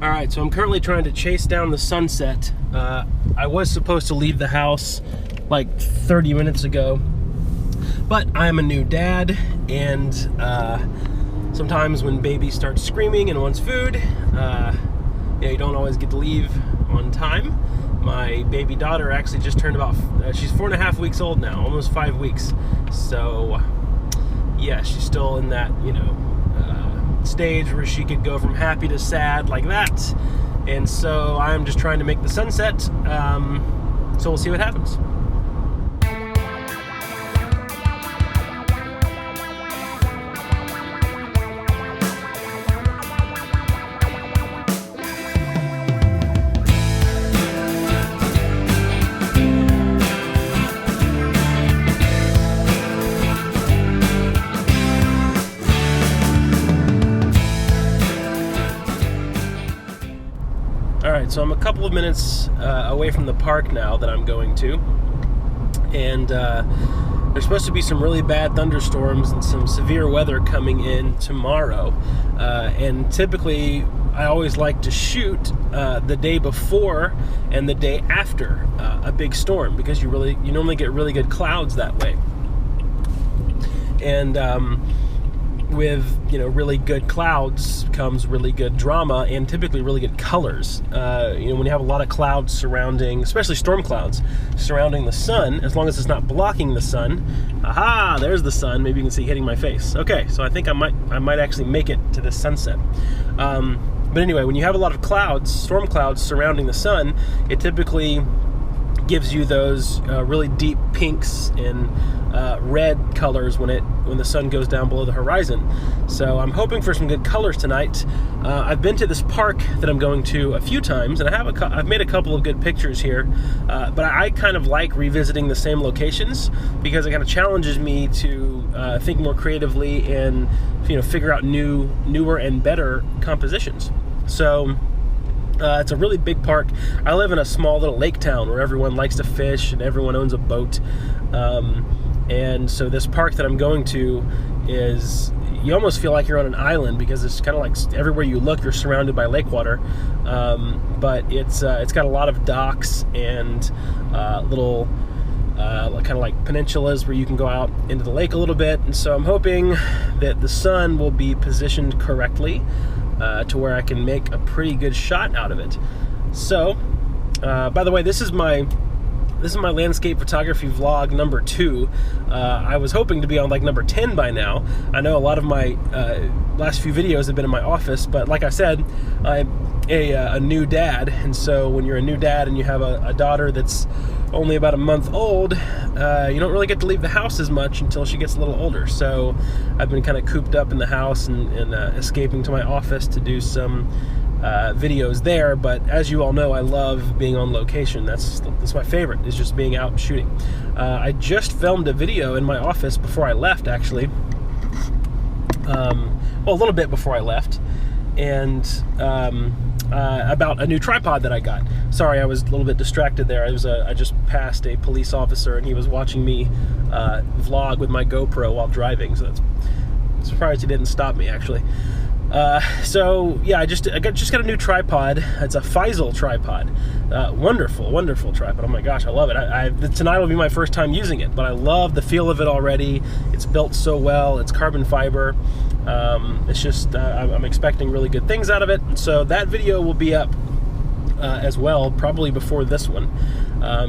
All right, so I'm currently trying to chase down the sunset. I was supposed to leave the house like 30 minutes ago, but I'm a new dad, and sometimes when baby starts screaming and wants food, you don't always get to leave on time. My baby daughter actually just turned about, she's 4.5 weeks old now, almost 5 weeks. So yeah, she's still in that, stage where she could go from happy to sad like that. And so I'm just trying to make the sunset. So we'll see what happens. Alright, so I'm a couple of minutes away from the park now that I'm going to, and there's supposed to be some really bad thunderstorms and some severe weather coming in tomorrow, and typically I always like to shoot the day before and the day after a big storm, because you normally get really good clouds that way. And with really good clouds comes really good drama and typically really good colors. When you have a lot of clouds surrounding, especially storm clouds surrounding the sun, as long as it's not blocking the sun. Aha, there's the sun. Maybe you can see hitting my face. Okay, so I think I might actually make it to the sunset. But anyway, when you have a lot of clouds, storm clouds surrounding the sun, it typically gives you those really deep pinks and red colors when the sun goes down below the horizon. So I'm hoping for some good colors tonight. I've been to this park that I'm going to a few times, and I've made a couple of good pictures here. But I kind of like revisiting the same locations because it kind of challenges me to think more creatively and figure out newer and better compositions. So it's a really big park. I live in a small little lake town where everyone likes to fish and everyone owns a boat. And so this park that I'm going to is, you almost feel like you're on an island because it's kind of like everywhere you look, you're surrounded by lake water. But it's got a lot of docks and little kind of like peninsulas where you can go out into the lake a little bit. And so I'm hoping that the sun will be positioned correctly to where I can make a pretty good shot out of it. So, by the way, this is my landscape photography vlog number 2. I was hoping to be on like number 10 by now. I know a lot of my last few videos have been in my office, but like I said, I'm a new dad, and so when you're a new dad and you have a daughter that's only about a month old, you don't really get to leave the house as much until she gets a little older. So I've been kind of cooped up in the house and escaping to my office to do some videos there. But as you all know, I love being on location. That's my favorite, is just being out shooting. I just filmed a video in my office before I left, actually. Well, a little bit before I left, and about a new tripod that I got. Sorry, I was a little bit distracted there. I just passed a police officer, and he was watching me vlog with my GoPro while driving. So I'm surprised he didn't stop me, actually. So yeah, I just got a new tripod. It's a Faisal tripod. Wonderful tripod. Oh my gosh, I love it. Tonight will be my first time using it, but I love the feel of it already. It's built so well. It's carbon fiber. It's just I'm expecting really good things out of it. So that video will be up as well, probably before this one.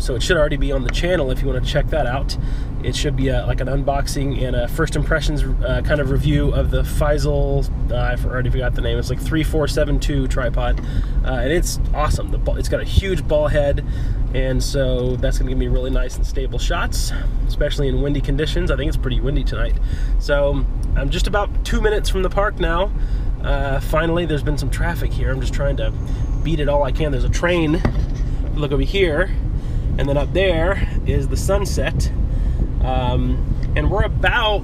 So it should already be on the channel if you want to check that out. It should be like an unboxing and a first impressions kind of review of the Faisal, I already forgot the name, it's like 3472 tripod. And it's awesome. It's got a huge ball head, and so that's going to give me really nice and stable shots, especially in windy conditions. I think it's pretty windy tonight. So I'm just about 2 minutes from the park now. Finally, there's been some traffic here. I'm just trying to beat it all I can. There's a train. Look over here, and then up there is the sunset. And we're about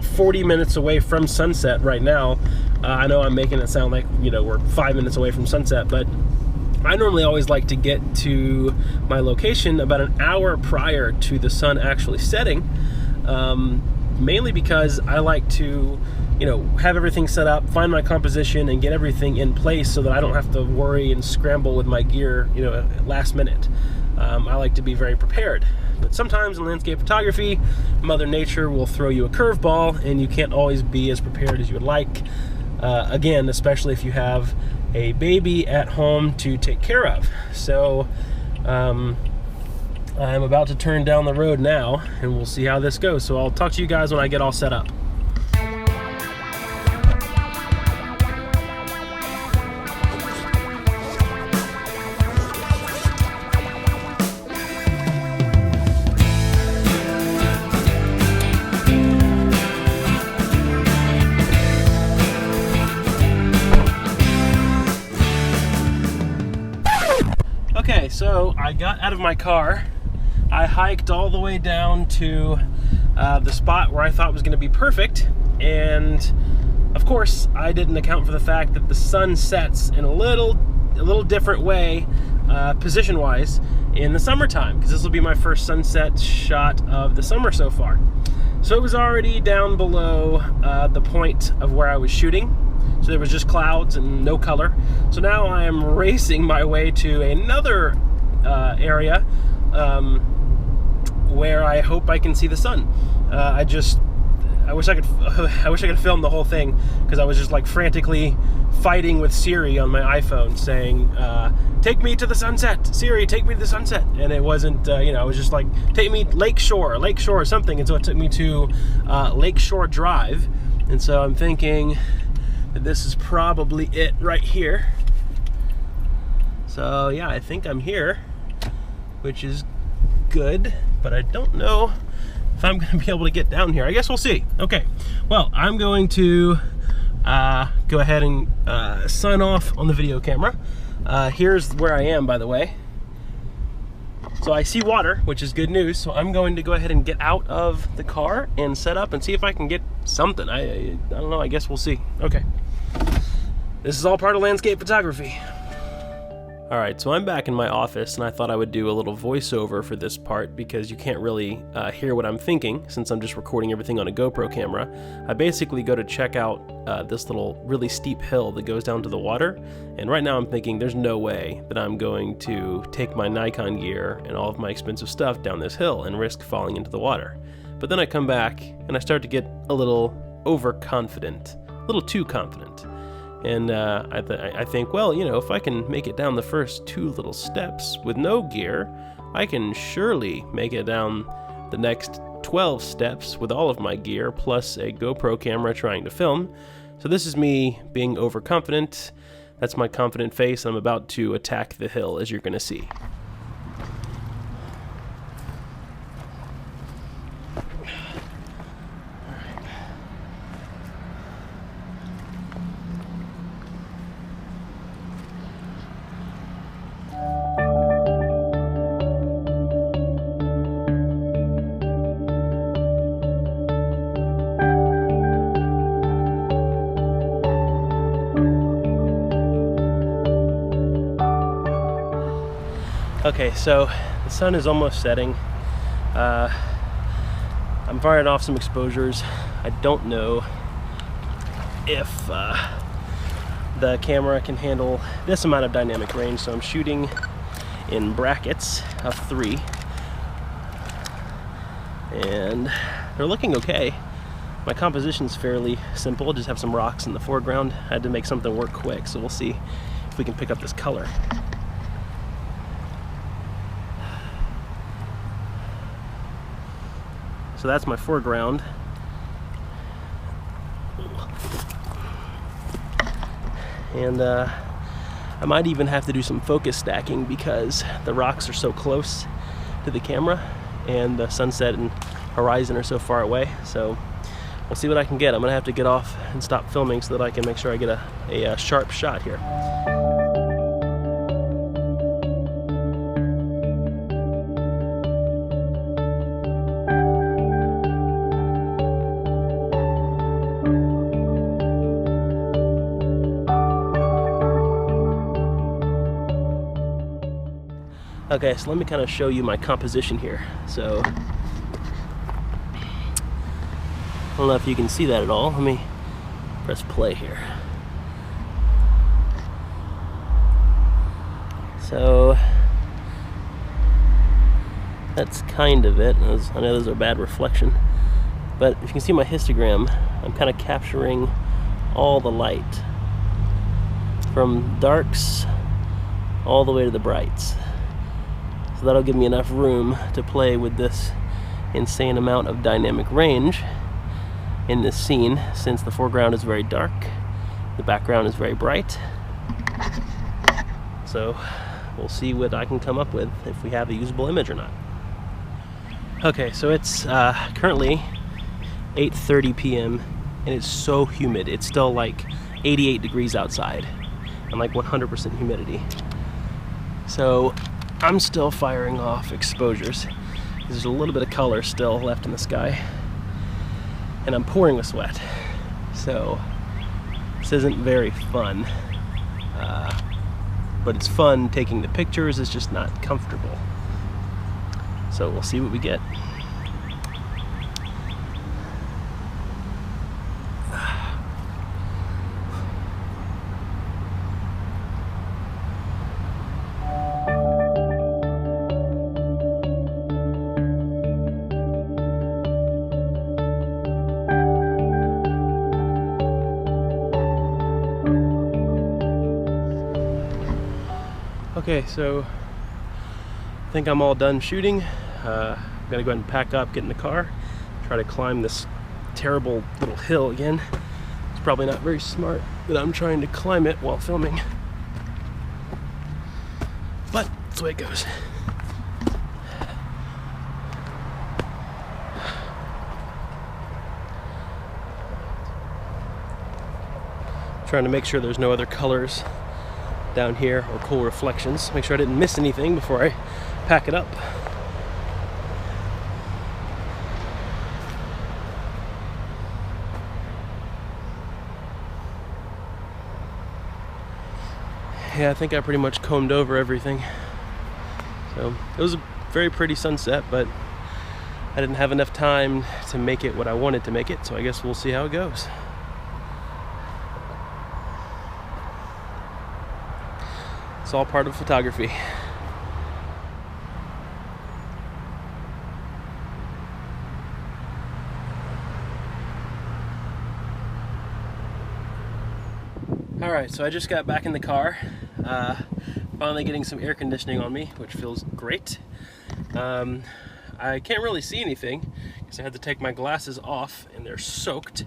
40 minutes away from sunset right now. I know I'm making it sound like we're 5 minutes away from sunset, but I normally always like to get to my location about an hour prior to the sun actually setting, mainly because I like to have everything set up, find my composition, and get everything in place so that I don't have to worry and scramble with my gear, last minute. I like to be very prepared. But sometimes in landscape photography, Mother Nature will throw you a curveball, and you can't always be as prepared as you would like. Again, especially if you have a baby at home to take care of. So I'm about to turn down the road now, and we'll see how this goes. So I'll talk to you guys when I get all set up. Okay, so I got out of my car. I hiked all the way down to the spot where I thought was going to be perfect, and of course I didn't account for the fact that the sun sets in a little different way, position-wise, in the summertime, because this will be my first sunset shot of the summer so far. So it was already down below the point of where I was shooting. So there was just clouds and no color. So now I am racing my way to another area where I hope I can see the sun. I wish I could film the whole thing, because I was just like frantically fighting with Siri on my iPhone, saying, "Take me to the sunset, Siri, take me to the sunset." And it wasn't, I was just like, "Take me Lakeshore or something." And so it took me to Lakeshore Drive. And so I'm thinking that this is probably it right here. So yeah, I think I'm here, which is good, but I don't know if I'm going to be able to get down here. I guess we'll see. Okay, well, I'm going to go ahead and sign off on the video camera. Here's where I am, by the way. So I see water, which is good news. So I'm going to go ahead and get out of the car and set up and see if I can get something. I don't know, I guess we'll see. Okay. This is all part of landscape photography. All right, so I'm back in my office, and I thought I would do a little voiceover for this part because you can't really hear what I'm thinking since I'm just recording everything on a GoPro camera. I basically go to check out this little really steep hill that goes down to the water, and right now I'm thinking there's no way that I'm going to take my Nikon gear and all of my expensive stuff down this hill and risk falling into the water. But then I come back and I start to get a little overconfident, a little too confident. And I think, well, if I can make it down the first 2 little steps with no gear, I can surely make it down the next 12 steps with all of my gear, plus a GoPro camera trying to film. So this is me being overconfident. That's my confident face. I'm about to attack the hill, as you're going to see. Okay, so the sun is almost setting. I'm firing off some exposures. I don't know if the camera can handle this amount of dynamic range, so I'm shooting in brackets of 3. And they're looking okay. My composition's fairly simple, just have some rocks in the foreground. I had to make something work quick, so we'll see if we can pick up this color. So that's my foreground. And I might even have to do some focus stacking because the rocks are so close to the camera and the sunset and horizon are so far away. So we'll see what I can get. I'm gonna have to get off and stop filming so that I can make sure I get a sharp shot here. Okay, so let me kind of show you my composition here. So, I don't know if you can see that at all. Let me press play here. So that's kind of it. I know those are bad reflection, but if you can see my histogram, I'm kind of capturing all the light from darks all the way to the brights. So that'll give me enough room to play with this insane amount of dynamic range in this scene, since the foreground is very dark, the background is very bright. So we'll see what I can come up with, if we have a usable image or not. Okay, so it's currently 8:30 p.m. and it's so humid. It's still like 88 degrees outside and like 100% humidity. So I'm still firing off exposures. There's a little bit of color still left in the sky, and I'm pouring with sweat. So this isn't very fun. But it's fun taking the pictures, it's just not comfortable. So we'll see what we get. Okay, so I think I'm all done shooting. I'm gonna go ahead and pack up, get in the car, try to climb this terrible little hill again. It's probably not very smart that I'm trying to climb it while filming, but that's the way it goes. Trying to make sure there's no other colors down here or cool reflections. Make sure I didn't miss anything before I pack it up. Yeah, I think I pretty much combed over everything. So it was a very pretty sunset, but I didn't have enough time to make it what I wanted to make it, so I guess we'll see how it goes. It's all part of photography. Alright, so I just got back in the car. Finally getting some air conditioning on me, which feels great. I can't really see anything because I had to take my glasses off and they're soaked.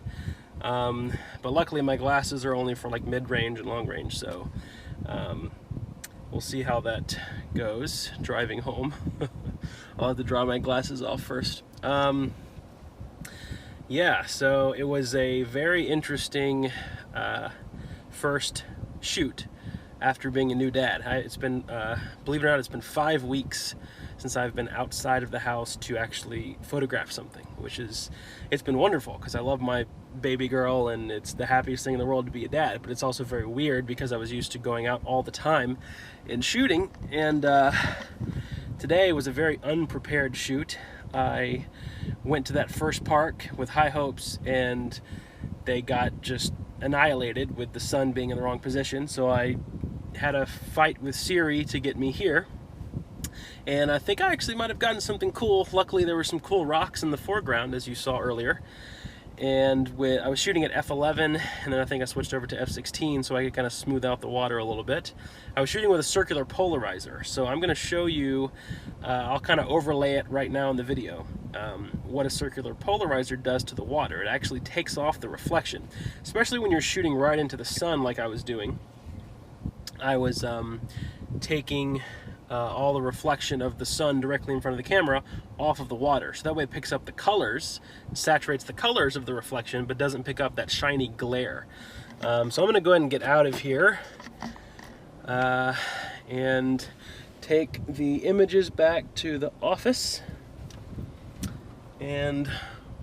But luckily my glasses are only for like mid-range and long range, so we'll see how that goes driving home. I'll have to draw my glasses off first. Yeah, so it was a very interesting first shoot after being a new dad. It's been, believe it or not, it's been 5 weeks since I've been outside of the house to actually photograph something, which is, it's been wonderful because I love my baby girl and it's the happiest thing in the world to be a dad, but it's also very weird because I was used to going out all the time and shooting, and today was a very unprepared shoot. I went to that first park with high hopes and they got just annihilated with the sun being in the wrong position, so I had a fight with Siri to get me here. And I think I actually might have gotten something cool. Luckily there were some cool rocks in the foreground, as you saw earlier. And I was shooting at f11, and then I think I switched over to f16 so I could kind of smooth out the water a little bit. I was shooting with a circular polarizer, so I'm going to show you, I'll kind of overlay it right now in the video, what a circular polarizer does to the water. It actually takes off the reflection, especially when you're shooting right into the sun like I was doing. I was taking all the reflection of the sun directly in front of the camera off of the water, so that way it picks up the colors, saturates the colors of the reflection, but doesn't pick up that shiny glare. So I'm going to go ahead and get out of here and take the images back to the office, and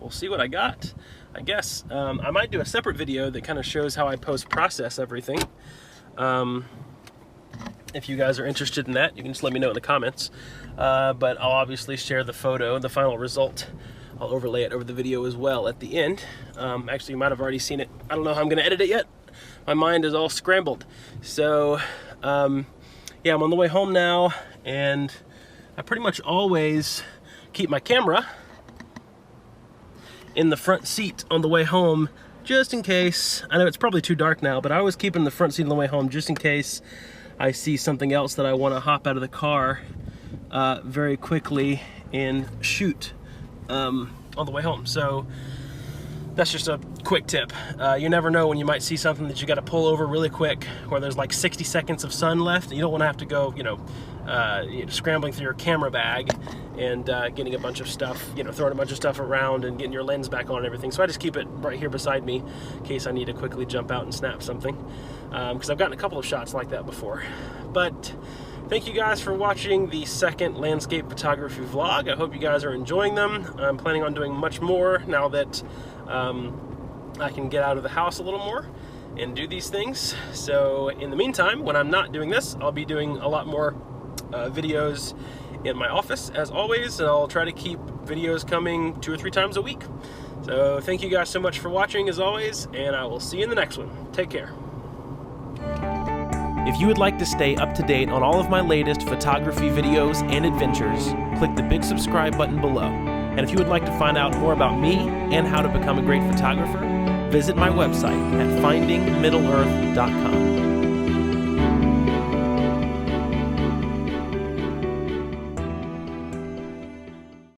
we'll see what I got. I guess I might do a separate video that kind of shows how I post-process everything. If you guys are interested in that, you can just let me know in the comments. But I'll obviously share the photo, the final result, I'll overlay it over the video as well at the end. Actually, you might have already seen it. I don't know how I'm going to edit it yet. My mind is all scrambled. So, yeah, I'm on the way home now, and I pretty much always keep my camera in the front seat on the way home, just in case. I know it's probably too dark now, but I always keep it in the front seat on the way home just in case I see something else that I want to hop out of the car very quickly and shoot on the way home. So that's just a quick tip. You never know when you might see something that you got to pull over really quick, where there's like 60 seconds of sun left. You don't want to have to go, scrambling through your camera bag and getting a bunch of stuff, throwing a bunch of stuff around and getting your lens back on and everything. So I just keep it right here beside me in case I need to quickly jump out and snap something. Because I've gotten a couple of shots like that before. But thank you guys for watching the second landscape photography vlog. I hope you guys are enjoying them. I'm planning on doing much more now that I can get out of the house a little more and do these things. So in the meantime, when I'm not doing this, I'll be doing a lot more videos in my office as always, and I'll try to keep videos coming 2 or 3 times a week. So thank you guys so much for watching as always, and I will see you in the next one. Take care. If you would like to stay up to date on all of my latest photography videos and adventures, click the big subscribe button below. And if you would like to find out more about me and how to become a great photographer, visit my website at findingmiddleearth.com.